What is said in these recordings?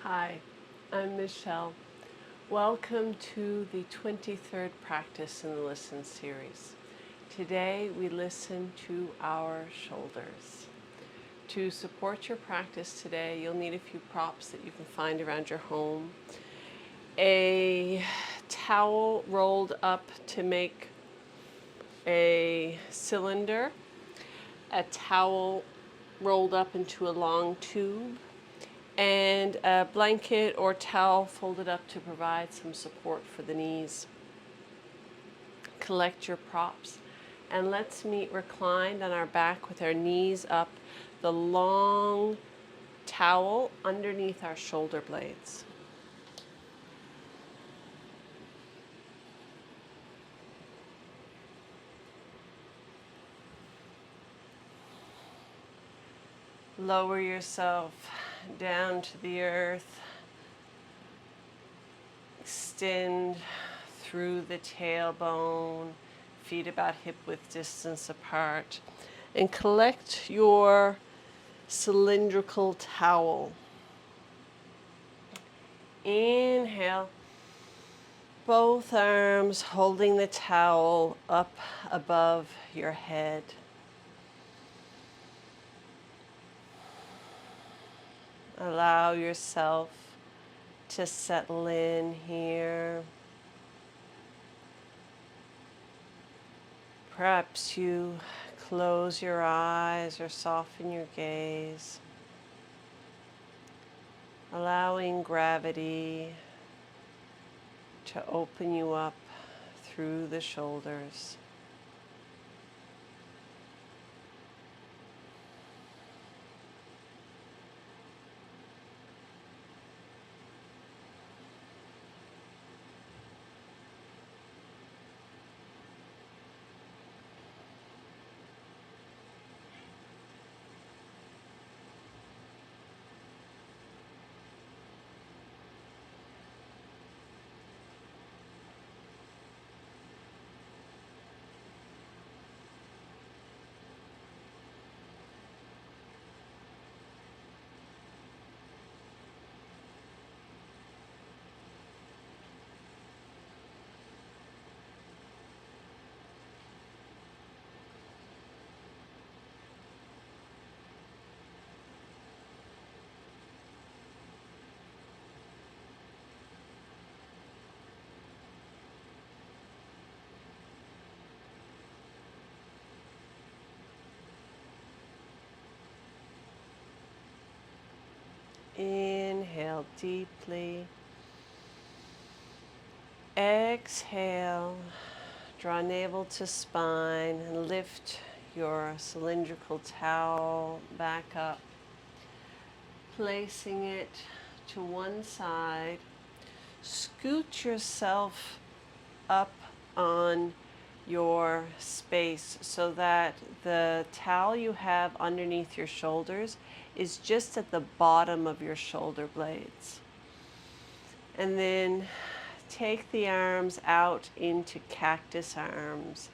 Hi, I'm Michelle. Welcome to the 23rd practice in the Listen series. Today we listen to our shoulders. To support your practice today, you'll need a few props that you can find around your home. A towel rolled up to make a cylinder, a towel rolled up into a long tube, and a blanket or towel folded up to provide some support for the knees. Collect your props and let's meet reclined on our back with our knees up, the long towel underneath our shoulder blades. Lower yourself down to the earth. Extend through the tailbone, feet about hip width distance apart, and collect your cylindrical towel. Inhale, both arms holding the towel up above your head. Allow yourself to settle in here. Perhaps you close your eyes or soften your gaze, allowing gravity to open you up through the shoulders. Inhale deeply. Exhale. Draw navel to spine and lift your cylindrical towel back up, placing it to one side. Scoot yourself up on your space so that the towel you have underneath your shoulders is just at the bottom of your shoulder blades. And then take the arms out into cactus arms,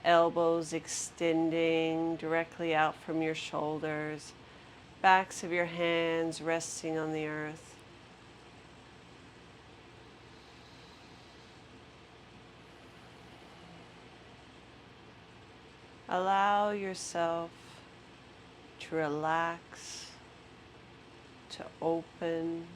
elbows extending directly out from your shoulders, backs of your hands resting on the earth. Allow yourself to relax, to open.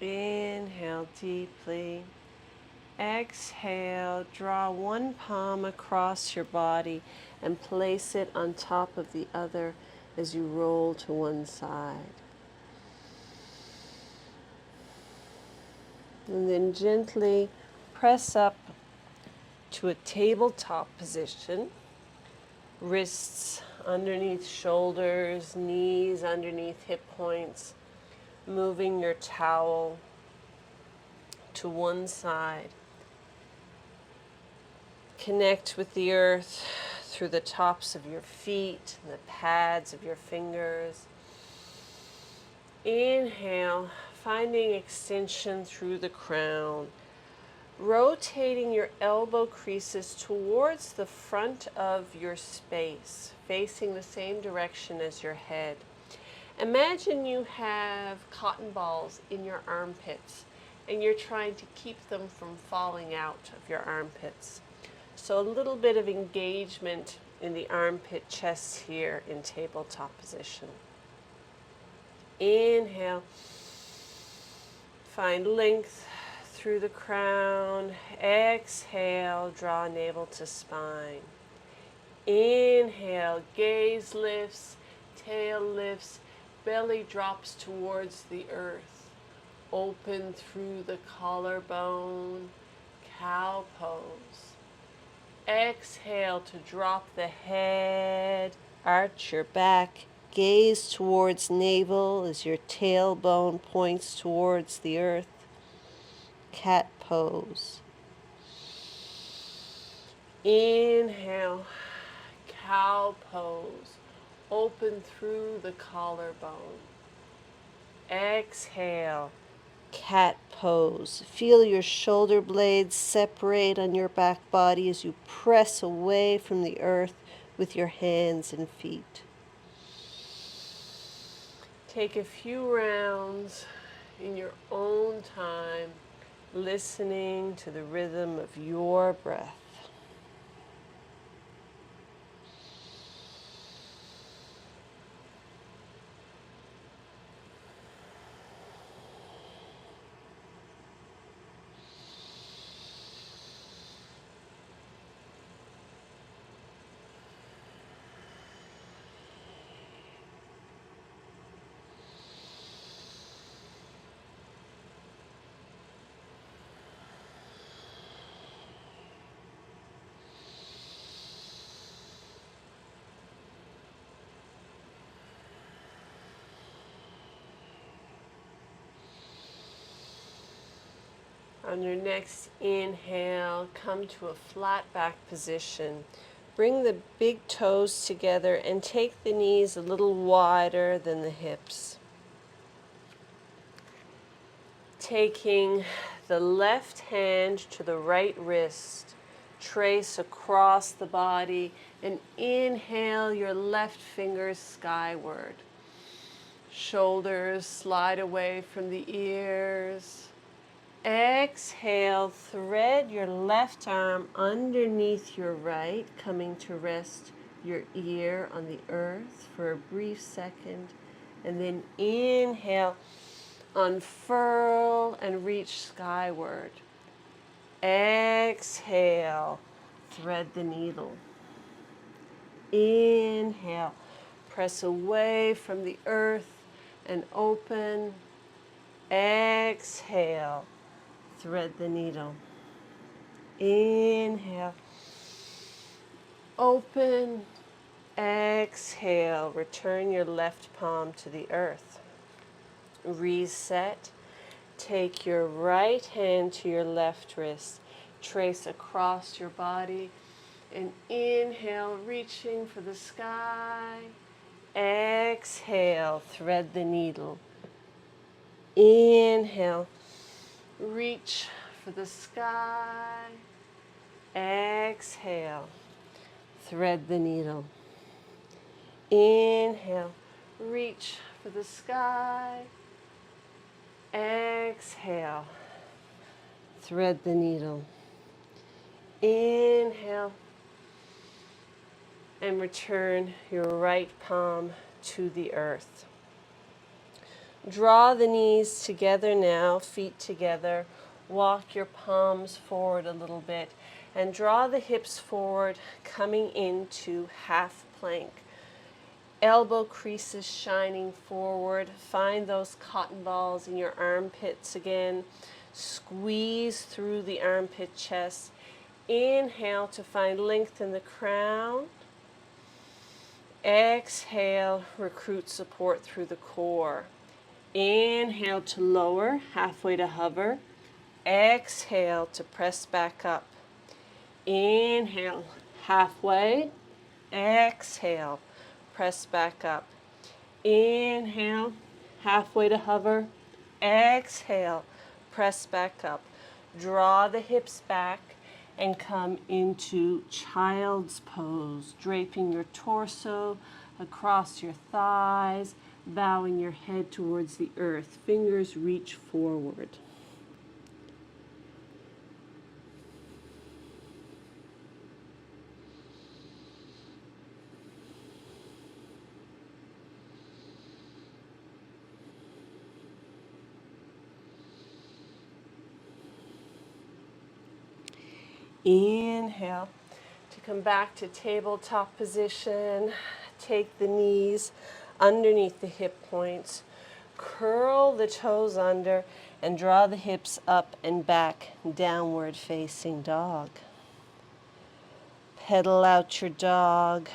Inhale deeply. Exhale, draw one palm across your body and place it on top of the other as you roll to one side. And then gently press up to a tabletop position. Wrists underneath shoulders, knees underneath hip points. Moving your towel to one side. Connect with the earth through the tops of your feet and the pads of your fingers. Inhale, finding extension through the crown. Rotating your elbow creases towards the front of your space, facing the same direction as your head. Imagine you have cotton balls in your armpits and you're trying to keep them from falling out of your armpits. So a little bit of engagement in the armpit chest here in tabletop position. Inhale, find length through the crown. Exhale, draw navel to spine. Inhale, gaze lifts, tail lifts, belly drops towards the earth. Open through the collarbone, cow pose. Exhale to drop the head, arch your back, gaze towards navel as your tailbone points towards the earth. Cat pose. Inhale, cow pose. Open through the collarbone. Exhale, cat pose. Feel your shoulder blades separate on your back body as you press away from the earth with your hands and feet. Take a few rounds in your own time, listening to the rhythm of your breath. On your next inhale, come to a flat back position. Bring the big toes together and take the knees a little wider than the hips. Taking the left hand to the right wrist, trace across the body and inhale your left fingers skyward. Shoulders slide away from the ears. Exhale, thread your left arm underneath your right, coming to rest your ear on the earth for a brief second. And then inhale, unfurl and reach skyward. Exhale, thread the needle. Inhale, press away from the earth and open. Exhale, thread the needle. Inhale, open. Exhale, return your left palm to the earth. Reset. Take your right hand to your left wrist. Trace across your body. And inhale, reaching for the sky. Exhale, thread the needle. Inhale, reach for the sky. Exhale, thread the needle. Inhale, reach for the sky. Exhale, thread the needle. Inhale, and return your right palm to the earth. Draw the knees together now, feet together. Walk your palms forward a little bit and draw the hips forward, coming into half plank. Elbow creases shining forward. Find those cotton balls in your armpits again. Squeeze through the armpit chest. Inhale to find length in the crown. Exhale, recruit support through the core. Inhale to lower, halfway to hover. Exhale to press back up. Inhale, halfway. Exhale, press back up. Inhale, halfway to hover. Exhale, press back up. Draw the hips back and come into child's pose, draping your torso across your thighs, bowing your head towards the earth. Fingers reach forward. Inhale to come back to tabletop position. Take the knees underneath the hip points. Curl the toes under and draw the hips up and back, downward facing dog. Pedal out your dog,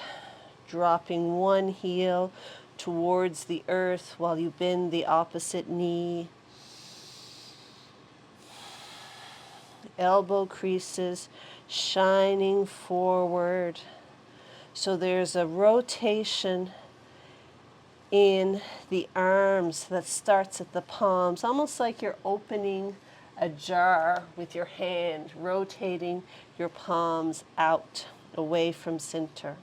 dropping one heel towards the earth while you bend the opposite knee. Elbow creases shining forward. So there's a rotation in the arms that starts at the palms, almost like you're opening a jar with your hand, rotating your palms out, away from center.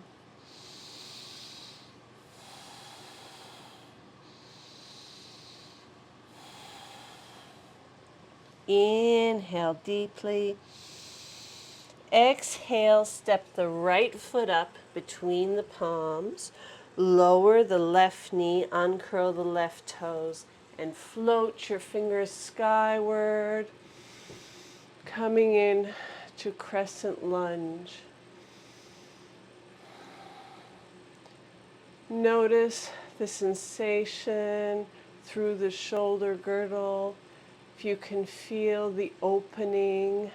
Inhale deeply. Exhale, step the right foot up between the palms. Lower the left knee, uncurl the left toes, and float your fingers skyward, coming in to crescent lunge. Notice the sensation through the shoulder girdle. If you can feel the opening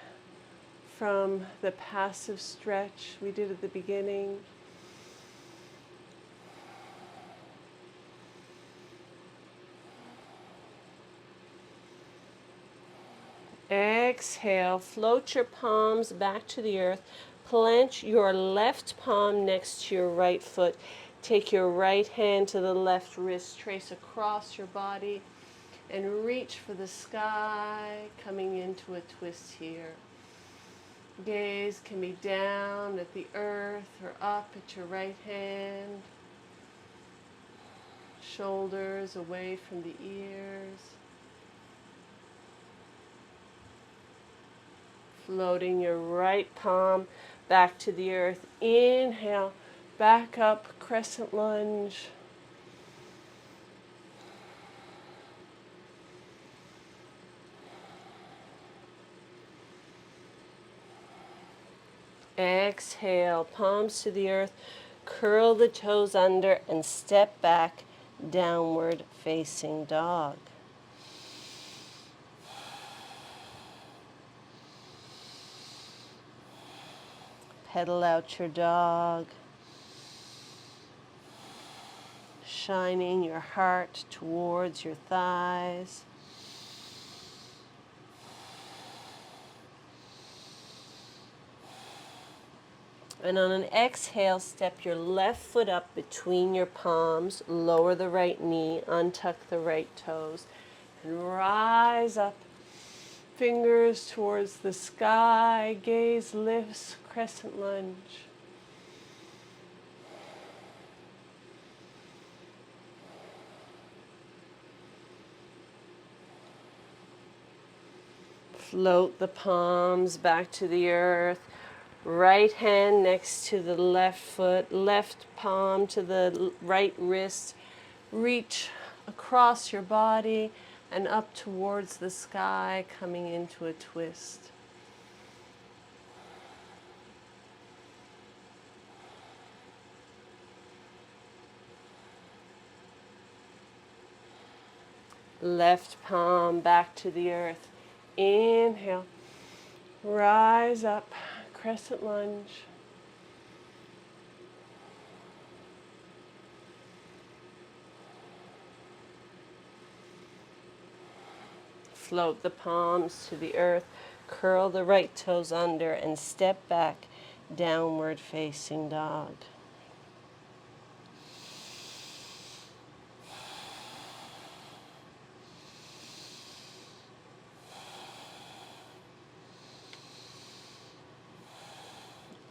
from the passive stretch we did at the beginning. Exhale, float your palms back to the earth. Plant your left palm next to your right foot. Take your right hand to the left wrist, trace across your body, and reach for the sky, coming into a twist here. Gaze can be down at the earth or up at your right hand. Shoulders away from the ears. Floating your right palm back to the earth. Inhale, back up, crescent lunge. Exhale, palms to the earth. Curl the toes under and step back, downward facing dog. Pedal out your dog, shining your heart towards your thighs. And on an exhale, step your left foot up between your palms, lower the right knee, untuck the right toes, and rise up. Fingers towards the sky, gaze lifts, crescent lunge. Float the palms back to the earth. Right hand next to the left foot, left palm to the right wrist. Reach across your body and up towards the sky, coming into a twist. Left palm back to the earth. Inhale. Rise up. Crescent lunge. Float the palms to the earth. Curl the right toes under and step back. Downward facing dog.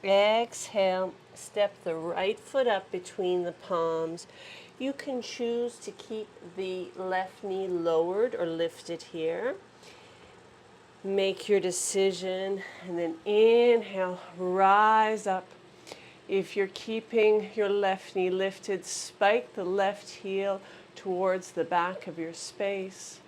Exhale, step the right foot up between the palms. You can choose to keep the left knee lowered or lifted here. Make your decision and then inhale, rise up. If you're keeping your left knee lifted, spike the left heel towards the back of your space.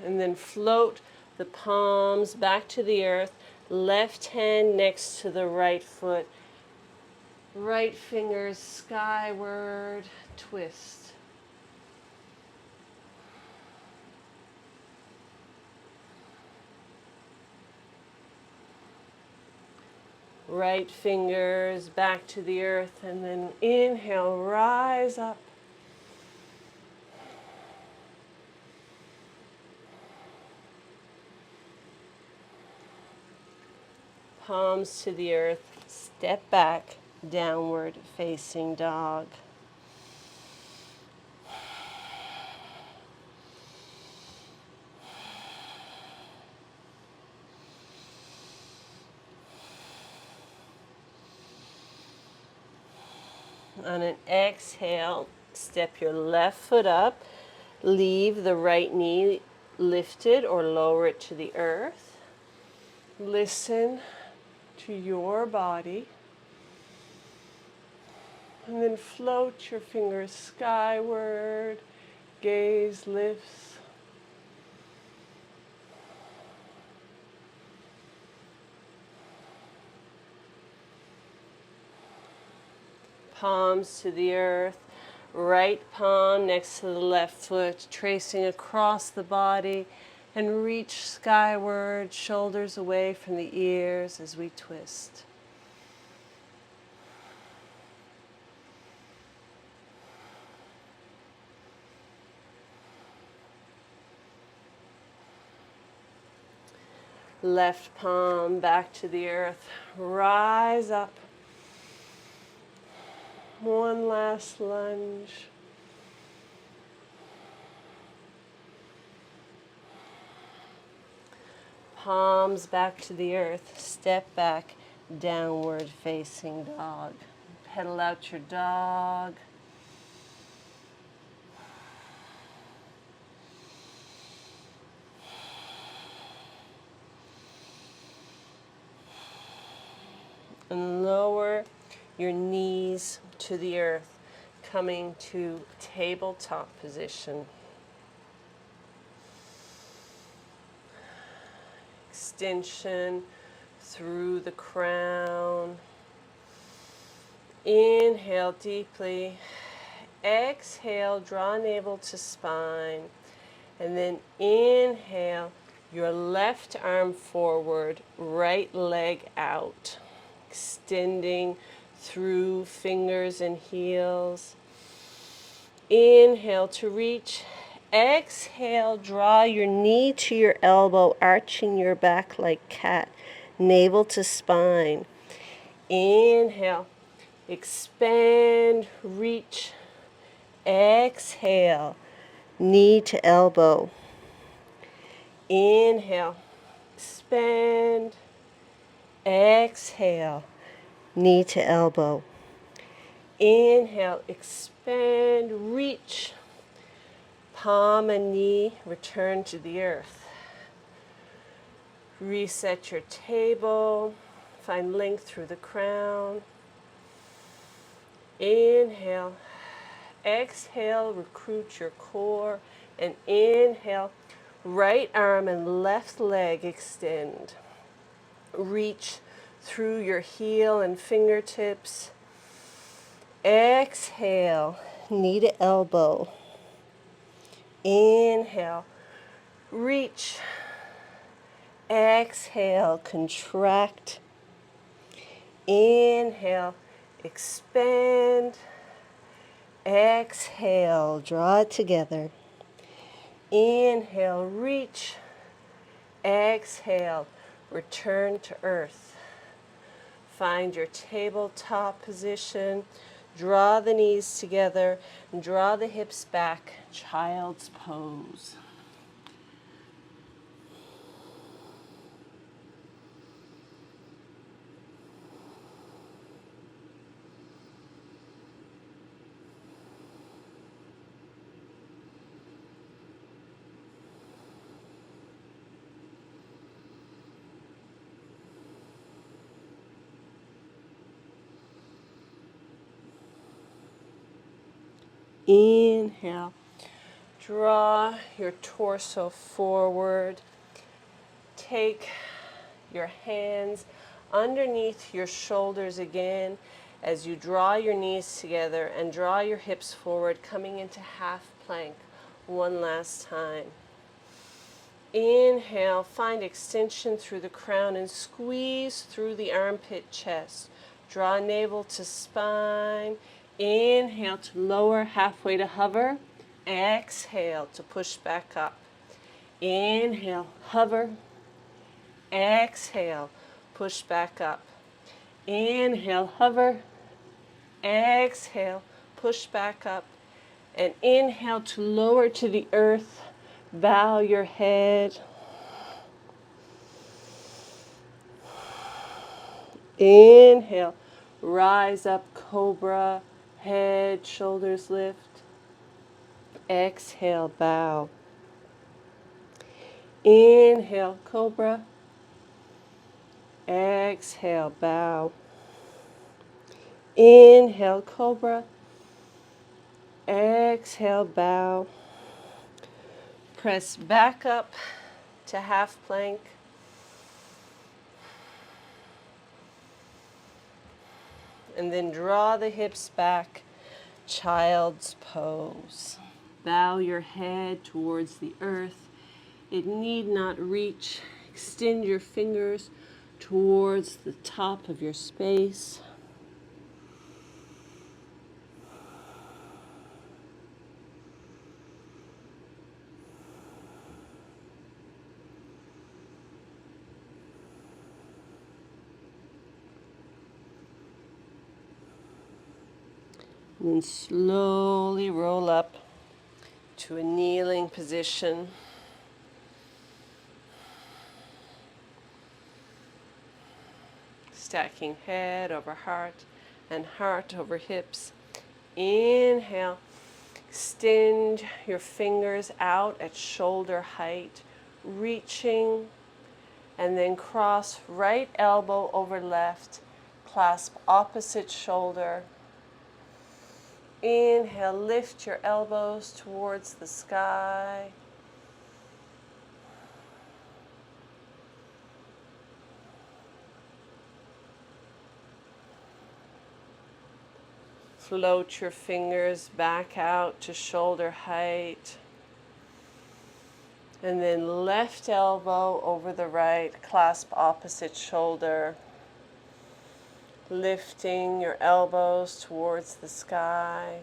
And then float the palms back to the earth, left hand next to the right foot, right fingers skyward, twist. Right fingers back to the earth, and then inhale, rise up. Palms to the earth, step back, downward facing dog. On an exhale, step your left foot up, leave the right knee lifted or lower it to the earth. Listen to your body. And then float your fingers skyward, gaze lifts. Palms to the earth, right palm next to the left foot, tracing across the body, and reach skyward, shoulders away from the ears as we twist. Left palm back to the earth, rise up. One last lunge. Palms back to the earth, step back, downward facing dog. Pedal out your dog. And lower your knees to the earth, coming to tabletop position. Extension through the crown. Inhale deeply. Exhale, draw navel to spine. And then inhale, your left arm forward, right leg out. Extending through fingers and heels. Inhale to reach. Exhale, draw your knee to your elbow, arching your back like cat, navel to spine. Inhale, expand, reach. Exhale, knee to elbow. Inhale, expand. Exhale, knee to elbow. Inhale, expand, reach. Palm and knee return to the earth. Reset your table. Find length through the crown. Inhale. Exhale, recruit your core. And inhale, right arm and left leg extend. Reach through your heel and fingertips. Exhale, knee to elbow. Inhale, reach. Exhale, contract. Inhale, expand. Exhale, draw it together. Inhale, reach. Exhale, return to earth. Find your tabletop position. Draw the knees together and draw the hips back. Child's pose. Inhale. Draw your torso forward. Take your hands underneath your shoulders again as you draw your knees together and draw your hips forward, coming into half plank one last time. Inhale, find extension through the crown and squeeze through the armpit chest. Draw navel to spine. Inhale to lower, halfway to hover. Exhale to push back up. Inhale, hover. Exhale, push back up. Inhale, hover. Exhale, push back up. And inhale to lower to the earth. Bow your head. Inhale, rise up, cobra, head, shoulders lift. Exhale, bow. Inhale, cobra. Exhale, bow. Inhale, cobra. Exhale, bow. Press back up to half plank. And then draw the hips back, child's pose. Bow your head towards the earth. It need not reach. Extend your fingers towards the top of your space. And then slowly roll up to a kneeling position. Stacking head over heart and heart over hips. Inhale. Extend your fingers out at shoulder height, reaching, and then cross right elbow over left. Clasp opposite shoulder. Inhale, lift your elbows towards the sky. Float your fingers back out to shoulder height. And then left elbow over the right, clasp opposite shoulder. Lifting your elbows towards the sky.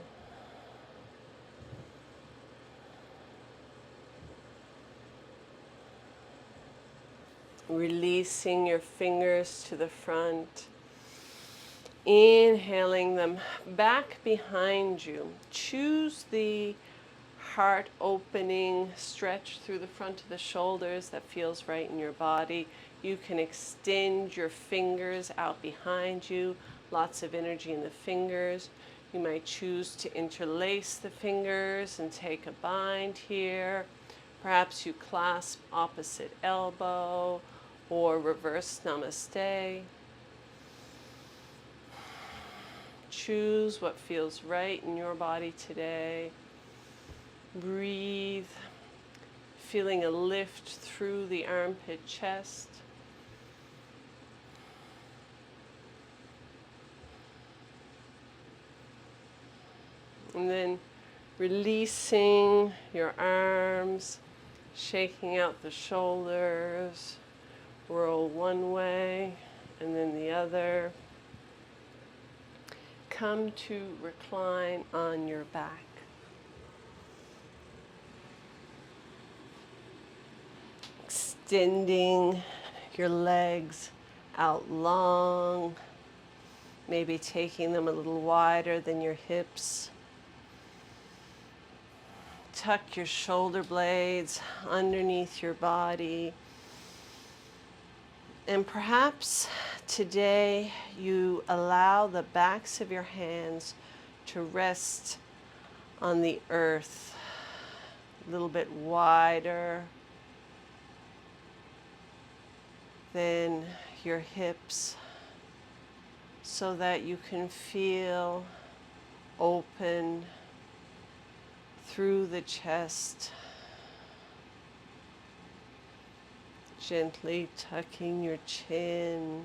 Releasing your fingers to the front. Inhaling them back behind you. Choose the heart opening stretch through the front of the shoulders that feels right in your body. You can extend your fingers out behind you. Lots of energy in the fingers. You might choose to interlace the fingers and take a bind here. Perhaps you clasp opposite elbow or reverse namaste. choose what feels right in your body today. Breathe, feeling a lift through the armpit chest. And then releasing your arms, shaking out the shoulders. Roll one way and then the other. Come to recline on your back. Extending your legs out long, maybe taking them a little wider than your hips. Tuck your shoulder blades underneath your body. And perhaps today you allow the backs of your hands to rest on the earth, a little bit wider than your hips, so that you can feel open through the chest. Gently tucking your chin.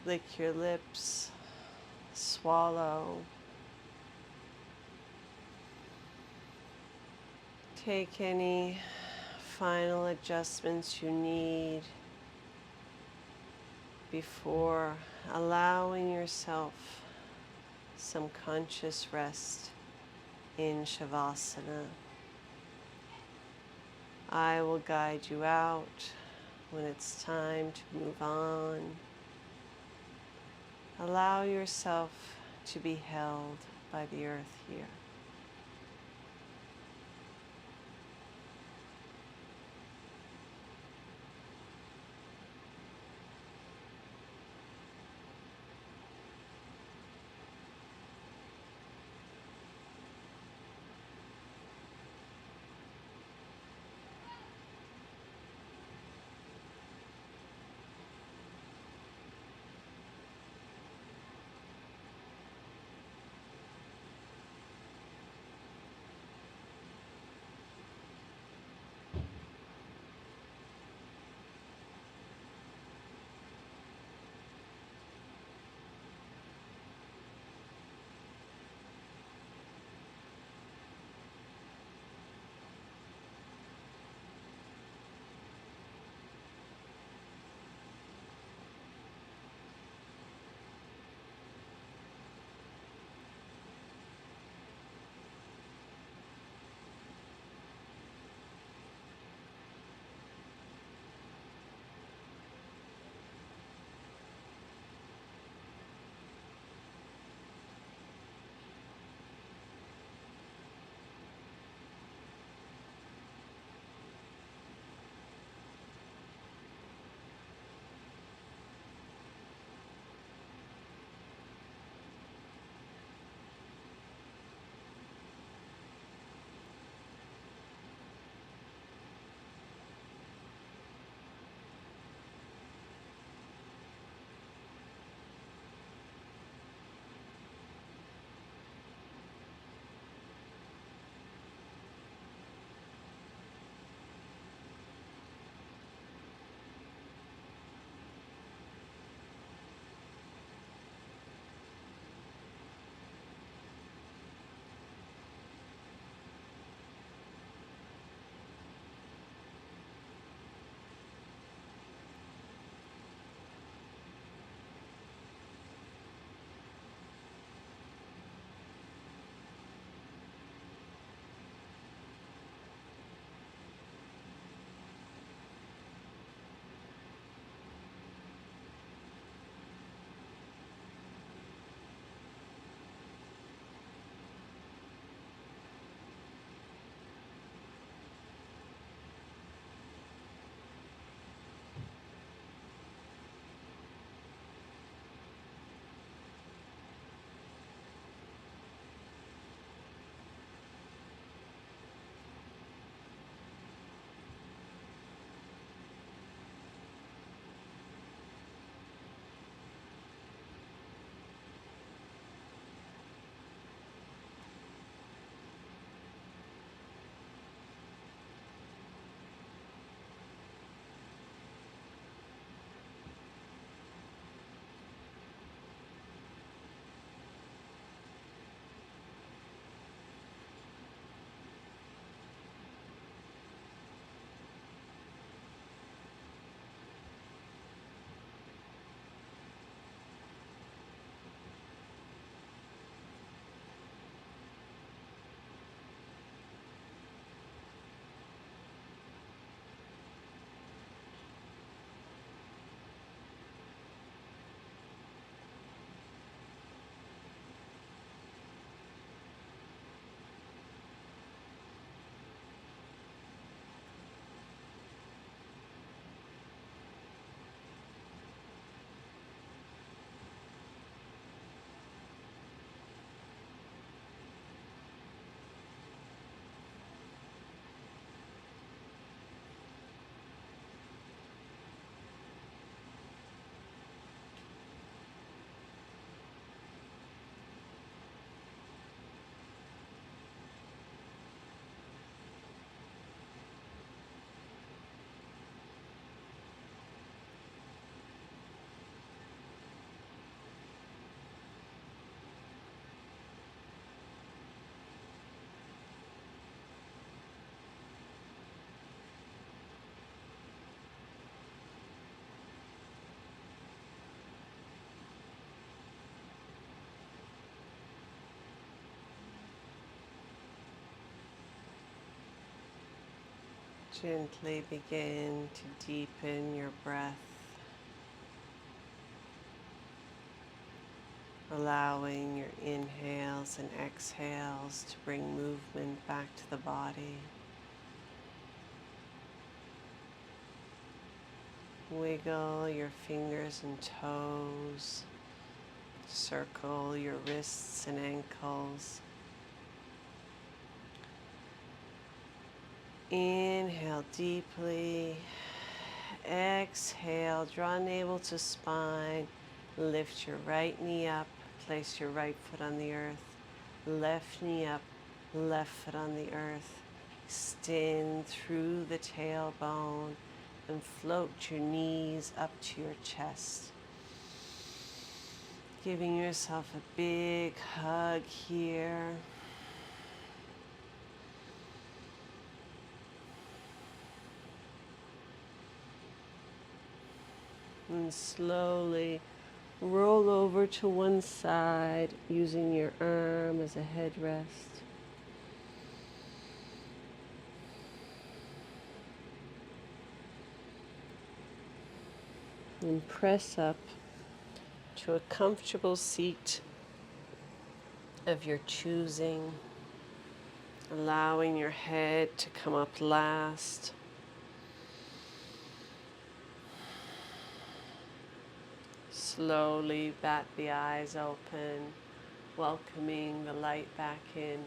Lick your lips. Swallow. Take any final adjustments you need before allowing yourself some conscious rest in Shavasana. I will guide you out when it's time to move on. Allow yourself to be held by the earth here. Gently begin to deepen your breath, allowing your inhales and exhales to bring movement back to the body. Wiggle your fingers and toes, circle your wrists and ankles. Inhale deeply, exhale, draw navel to spine, lift your right knee up, place your right foot on the earth, left knee up, left foot on the earth, extend through the tailbone and float your knees up to your chest. Giving yourself a big hug here. And slowly roll over to one side using your arm as a headrest. And press up to a comfortable seat of your choosing, allowing your head to come up last. Slowly bat the eyes open, welcoming the light back in.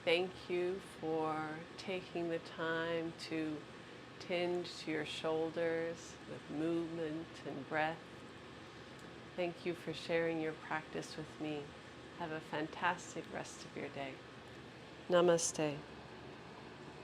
Thank you for taking the time to tend to your shoulders with movement and breath. Thank you for sharing your practice with me. Have a fantastic rest of your day. Namaste.